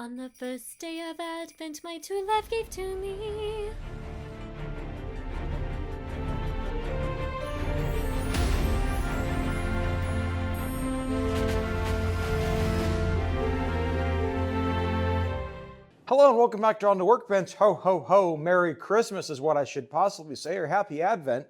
On the first day of Advent, my true love gave to me. Hello and welcome back to On the Workbench. Ho, ho, ho. Merry Christmas is what I should possibly say, or Happy Advent.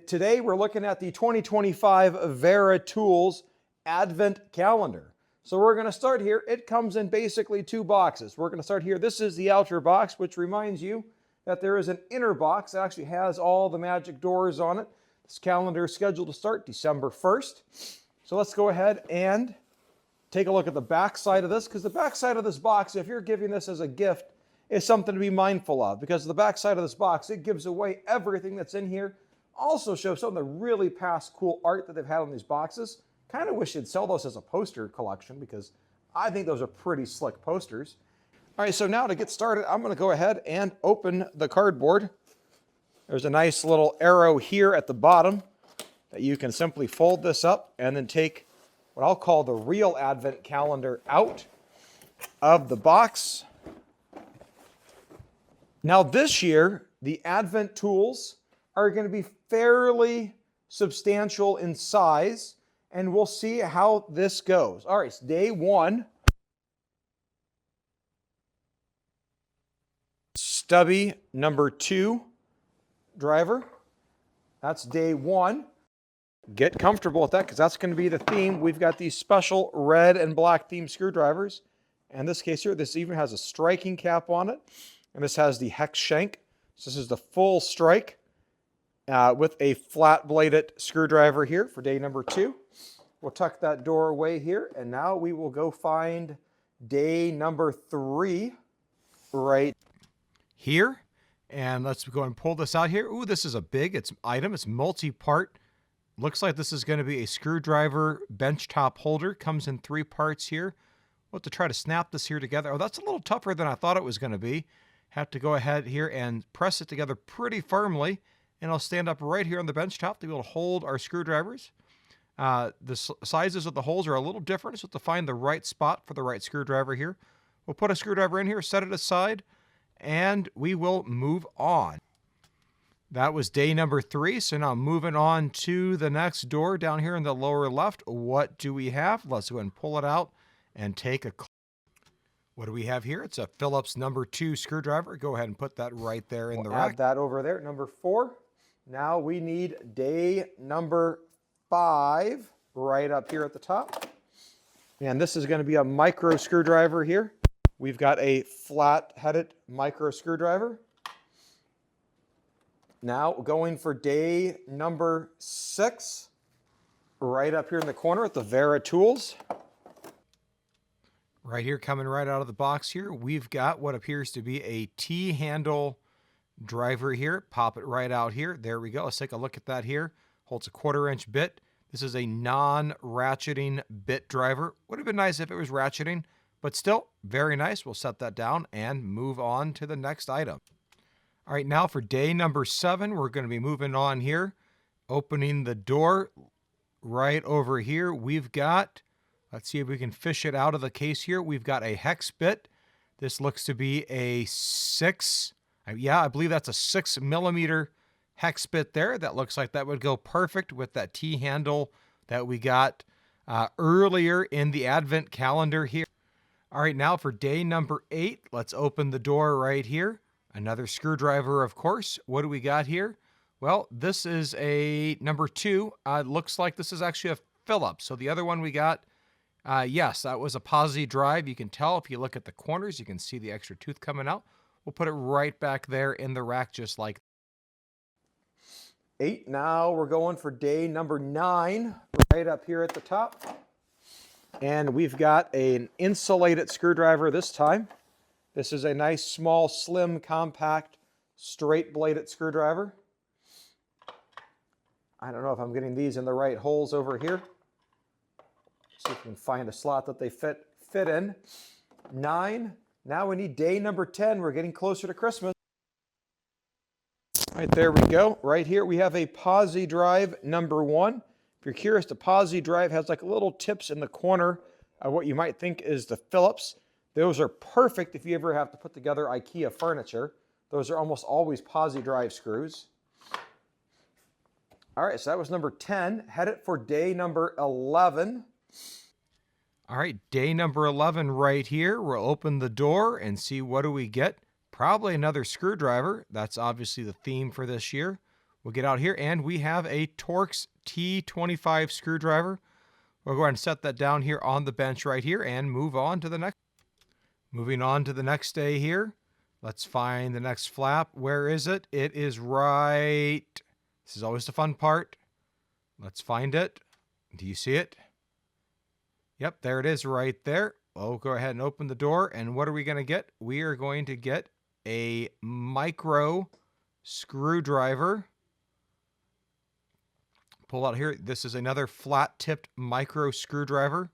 Today we're looking at the 2025 Wera Tools Advent Calendar. So we're going to start here. It comes in basically two boxes. We're going to start here. This is the outer box, which reminds you that there is an inner box that actually has all the magic doors on it. This calendar is scheduled to start December 1st. So let's go ahead and take a look at the back side of this, because the back side of this box, if you're giving this as a gift, is something to be mindful of, because the back side of this box, it gives away everything that's in here. Also shows some of the really past cool art that they've had on these boxes. Kind of wish they'd sell those as a poster collection, because I think those are pretty slick posters. All right, so now to get started, I'm going to go ahead and open the cardboard. There's a nice little arrow here at the bottom that you can simply fold this up and then take what I'll call the real Advent calendar out of the box. Now this year, the Advent tools are going to be fairly substantial in size, and we'll see how this goes. All right, it's day one. Stubby number 2 driver. That's day one. Get comfortable with that, because that's going to be the theme. We've got these special red and black theme screwdrivers. In this case here, this even has a striking cap on it. And this has the hex shank. So this is the full strike with a flat bladed screwdriver here for day number 2. We'll tuck that door away here. And now we will go find day number 3 right here. And let's go and pull this out here. Ooh, this is a big item. It's multi-part. Looks like this is going to be a screwdriver benchtop holder. Comes in 3 parts here. We'll have to try to snap this here together. Oh, that's a little tougher than I thought it was going to be. Have to go ahead here and press it together pretty firmly. And it'll stand up right here on the benchtop to be able to hold our screwdrivers. The sizes of the holes are a little different, so to find the right spot for the right screwdriver here. We'll put a screwdriver in here, set it aside, and we will move on. That was day number 3, so now moving on to the next door down here in the lower left. What do we have? Let's go ahead and pull it out and take a clock. What do we have here? It's a Phillips number 2 screwdriver. Go ahead and put that right there in the rack. Add that over there, number 4. Now we need day number 5 right up here at the top. And this is going to be a micro screwdriver here. We've got a flat-headed micro screwdriver. Now going for day number 6, right up here in the corner at the Wera Tools. Right here, coming right out of the box here, we've got what appears to be a T-handle driver here. Pop it right out here. There we go. Let's take a look at that here. Holds a 1/4-inch bit. This is a non-ratcheting bit driver. Would have been nice if it was ratcheting, but still very nice. We'll set that down and move on to the next item. All right, now for day number 7, we're going to be moving on here. Opening the door right over here. We've got, let's see if we can fish it out of the case here. We've got a hex bit. This looks to be a 6, yeah, I believe that's a 6mm hex bit there. That looks like that would go perfect with that T-handle that we got earlier in the Advent calendar here. All right, now for day number 8, let's open the door right here. Another screwdriver, of course. What do we got here? Well, this is a number 2. Looks like this is actually a Phillips. So the other one we got, yes, that was a posi drive. You can tell if you look at the corners, you can see the extra tooth coming out. We'll put it right back there in the rack just like 8. Now we're going for day number 9, right up here at the top. And we've got an insulated screwdriver this time. This is a nice, small, slim, compact, straight-bladed screwdriver. I don't know if I'm getting these in the right holes over here. See if we can find a slot that they fit in. 9. Now we need day number 10. We're getting closer to Christmas. Right, there we go. Right here we have a posi drive number 1. If you're curious, the posi drive has like little tips in the corner of what you might think is the Phillips. Those are perfect if you ever have to put together IKEA furniture. Those are almost always posi drive screws. All right, so that was number 10. Headed for day number 11. All right, day number 11 right here. We'll open the door and see what do we get. Probably another screwdriver. That's obviously the theme for this year. We'll get out here and we have a Torx T25 screwdriver. We'll go ahead and set that down here on the bench right here and move on to the next. Moving on to the next day here. Let's find the next flap. Where is it? It is right. This is always the fun part. Let's find it. Do you see it? Yep, there it is right there. We'll go ahead and open the door. And what are we going to get? We are going to get a micro screwdriver. Pull out here. This is another flat-tipped micro screwdriver.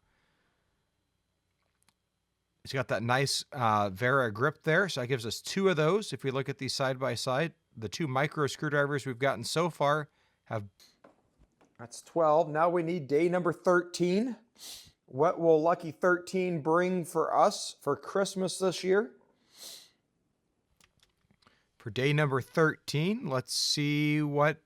It's got that nice Wera grip there. So that gives us 2 of those. If we look at these side by side, the 2 micro screwdrivers we've gotten so far have... That's 12. Now we need day number 13. What will lucky 13 bring for us for Christmas this year? For day number 13, let's see what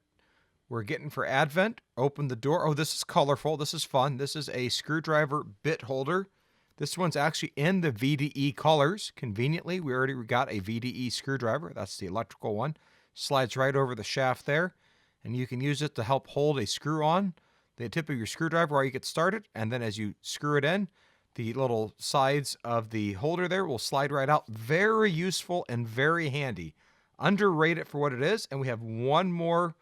we're getting for Advent. Open the door. Oh, this is colorful. This is fun. This is a screwdriver bit holder. This one's actually in the VDE colors. Conveniently, we already got a VDE screwdriver. That's the electrical one. Slides right over the shaft there. And you can use it to help hold a screw on the tip of your screwdriver while you get started. And then as you screw it in, the little sides of the holder there will slide right out. Very useful and very handy. Underrate it for what it is. And we have one more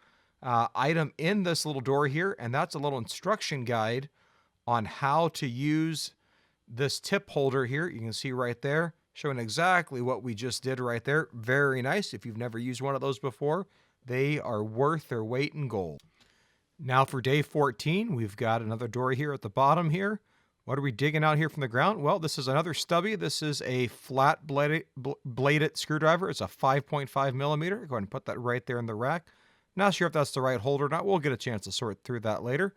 item in this little door here. And that's a little instruction guide on how to use this tip holder here. You can see right there, showing exactly what we just did right there. Very nice. If you've never used one of those before, they are worth their weight in gold. Now for day 14, we've got another door here at the bottom here. What are we digging out here from the ground? Well, this is another stubby. This is a flat bladed screwdriver. It's a 5.5 millimeter. Go ahead and put that right there in the rack. Not sure if that's the right holder or not. We'll get a chance to sort through that later.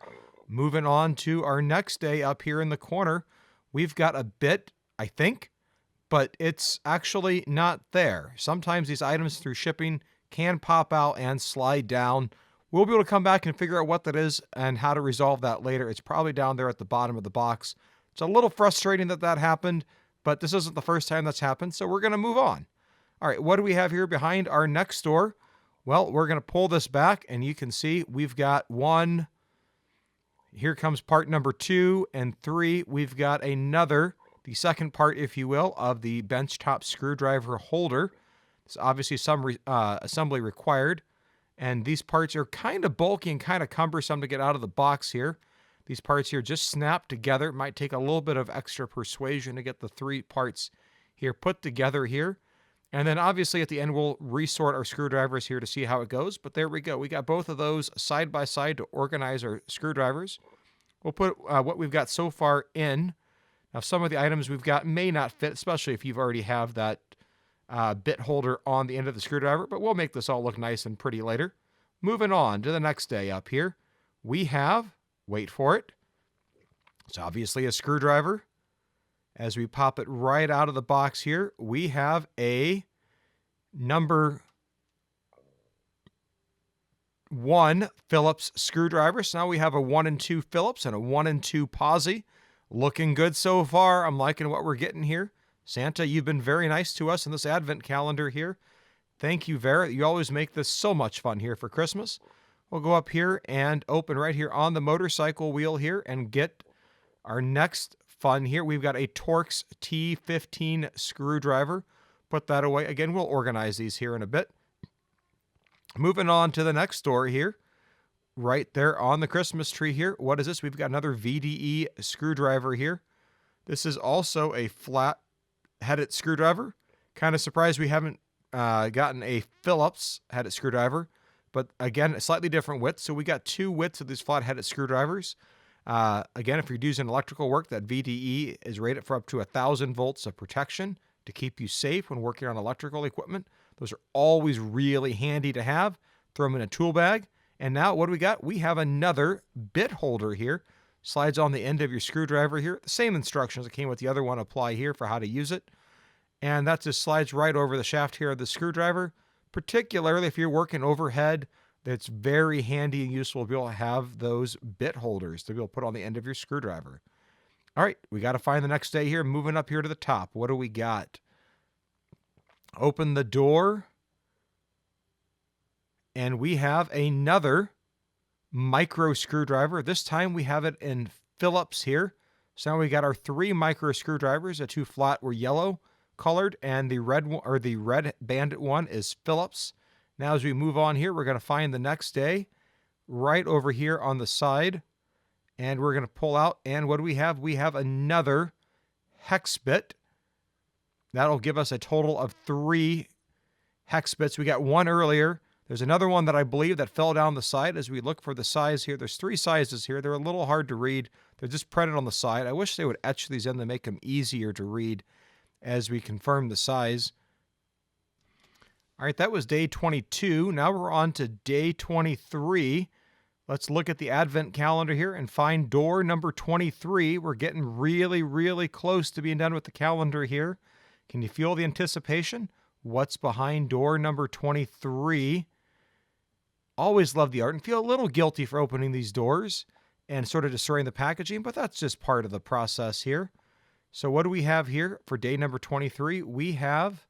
Moving on to our next day up here in the corner, we've got a bit, I think, but it's actually not there. Sometimes these items through shipping can pop out and slide down. We'll be able to come back and figure out what that is and how to resolve that later. It's probably down there at the bottom of the box. It's a little frustrating that that happened, but this isn't the first time that's happened, so we're going to move on. All right, what do we have here behind our next door? Well, we're going to pull this back, and you can see we've got one. Here comes part number 2 and 3. We've got another, the second part, if you will, of the benchtop screwdriver holder. It's obviously some assembly required. And these parts are kind of bulky and kind of cumbersome to get out of the box here. These parts here just snap together. It might take a little bit of extra persuasion to get the 3 parts here put together here. And then obviously at the end, we'll resort our screwdrivers here to see how it goes. But there we go. We got both of those side by side to organize our screwdrivers. We'll put what we've got so far in. Now, some of the items we've got may not fit, especially if you've already have that bit holder on the end of the screwdriver, but we'll make this all look nice and pretty later. Moving on to the next day up here, we have, wait for it, it's obviously a screwdriver. As we pop it right out of the box here, we have a number 1 Phillips screwdriver. So now we have a 1 and 2 Phillips and a 1 and 2 posi. Looking good so far. I'm liking what we're getting here. Santa, you've been very nice to us in this advent calendar here. Thank you, Wera. You always make this so much fun here for Christmas. We'll go up here and open right here on the motorcycle wheel here and get our next fun here. We've got a Torx T15 screwdriver. Put that away. Again, we'll organize these here in a bit. Moving on to the next door here. Right there on the Christmas tree here. What is this? We've got another VDE screwdriver here. This is also a flat-headed screwdriver. Kind of surprised we haven't gotten a Phillips headed screwdriver. But again, a slightly different width. So we got 2 widths of these flat-headed screwdrivers. Again, if you're using electrical work, that VDE is rated for up to 1,000 volts of protection to keep you safe when working on electrical equipment. Those are always really handy to have. Throw them in a tool bag. And now what do we got? We have another bit holder here. Slides on the end of your screwdriver here. The same instructions that came with the other one apply here for how to use it. And that just slides right over the shaft here of the screwdriver. Particularly if you're working overhead, that's very handy and useful to be able to have those bit holders to be able to put on the end of your screwdriver. All right, we got to find the next day here. Moving up here to the top. What do we got? Open the door. And we have another micro screwdriver. This time we have it in Phillips here. So now we got our 3 micro screwdrivers. The 2 flat were yellow colored, and the red one, or the red bandit one, is Phillips. Now as we move on here, we're going to find the next day right over here on the side, and we're going to pull out, and what do we have? We have another hex bit. That'll give us a total of 3 hex bits. We got one earlier. There's another one that I believe that fell down the side. As we look for the size here, there's 3 sizes here. They're a little hard to read. They're just printed on the side. I wish they would etch these in to make them easier to read as we confirm the size. All right, that was day 22. Now we're on to day 23. Let's look at the Advent calendar here and find door number 23. We're getting really, really close to being done with the calendar here. Can you feel the anticipation? What's behind door number 23? Always love the art and feel a little guilty for opening these doors and sort of destroying the packaging, but that's just part of the process here. So what do we have here for day number 23? We have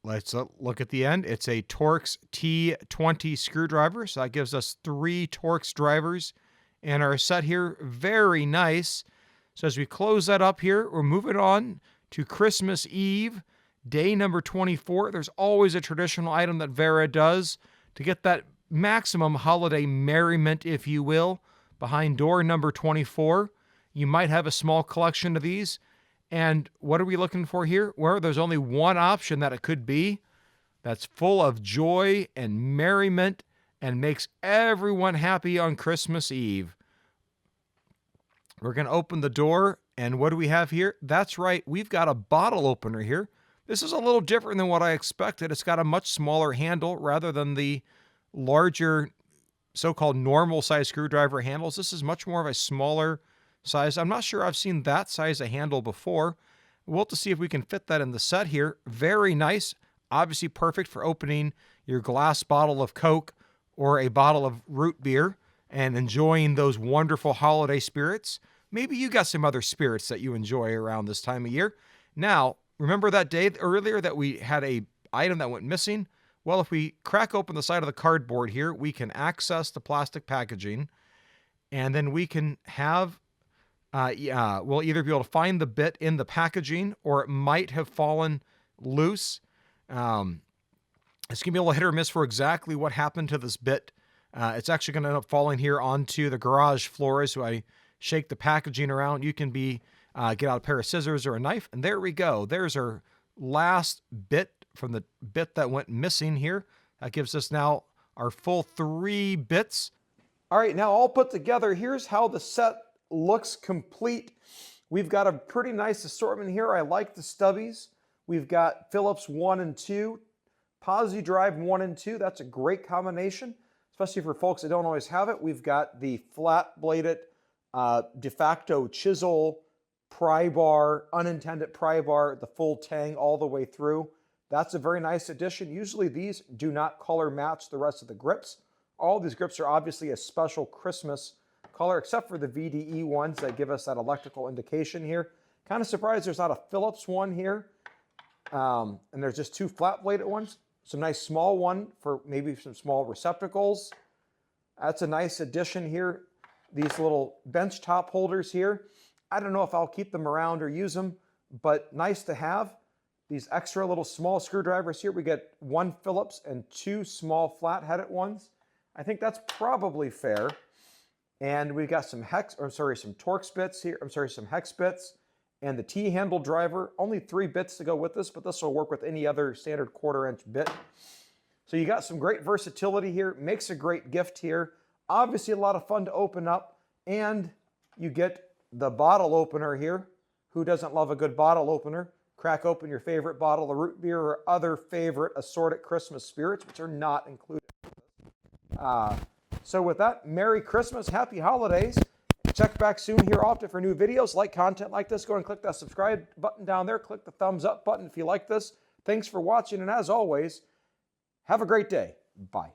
let's look at the end. It's a Torx T20 screwdriver. So that gives us 3 Torx drivers in our set here. Very nice. So as we close that up here, we're moving on to Christmas Eve, day number 24. There's always a traditional item that Wera does to get that maximum holiday merriment, if you will, behind door number 24. You might have a small collection of these. And what are we looking for here? Well, there's only one option that it could be that's full of joy and merriment and makes everyone happy on Christmas Eve. We're going to open the door, and what do we have here? That's right, we've got a bottle opener here. This is a little different than what I expected. It's got a much smaller handle rather than the larger so-called normal size screwdriver handles. This is much more of a smaller size. I'm not sure I've seen that size of handle before. We'll have to see if we can fit that in the set here. Very nice. Obviously perfect for opening your glass bottle of Coke or a bottle of root beer and enjoying those wonderful holiday spirits. Maybe you got some other spirits that you enjoy around this time of year. Now, remember that day earlier that we had a item that went missing? Well, if we crack open the side of the cardboard here, we can access the plastic packaging, and then we can have, we'll either be able to find the bit in the packaging, or it might have fallen loose. It's going to be a little hit or miss for exactly what happened to this bit. It's actually going to end up falling here onto the garage floor as I shake the packaging around. You can get out a pair of scissors or a knife, and there we go. There's our last bit from the bit that went missing here. That gives us now our full 3 bits. All right, now all put together, here's how the set looks complete. We've got a pretty nice assortment here. I like the stubbies. We've got Phillips 1 and 2, Posi Drive 1 and 2. That's a great combination, especially for folks that don't always have it. We've got the flat-bladed de facto chisel pry bar, unintended pry bar, the full tang all the way through. That's a very nice addition. Usually these do not color match the rest of the grips. All these grips are obviously a special Christmas color, except for the VDE ones that give us that electrical indication here. Kind of surprised there's not a Phillips one here. And there's just 2 flat-bladed ones. Some nice small one for maybe some small receptacles. That's a nice addition here. These little bench top holders here. I don't know if I'll keep them around or use them, but nice to have. These extra little small screwdrivers here. We get 1 Phillips and 2 small flat-headed ones. I think that's probably fair. And we've got some some Torx bits here. Some hex bits. And the T-handle driver. Only 3 bits to go with this, but this will work with any other standard 1/4-inch bit. So you got some great versatility here. Makes a great gift here. Obviously a lot of fun to open up. And you get the bottle opener here. Who doesn't love a good bottle opener? Crack open your favorite bottle of root beer or other favorite assorted Christmas spirits, which are not included. So with that, Merry Christmas, Happy Holidays. Check back soon here often for new videos. Like content like this, go and click that subscribe button down there. Click the thumbs up button if you like this. Thanks for watching, and as always, have a great day. Bye.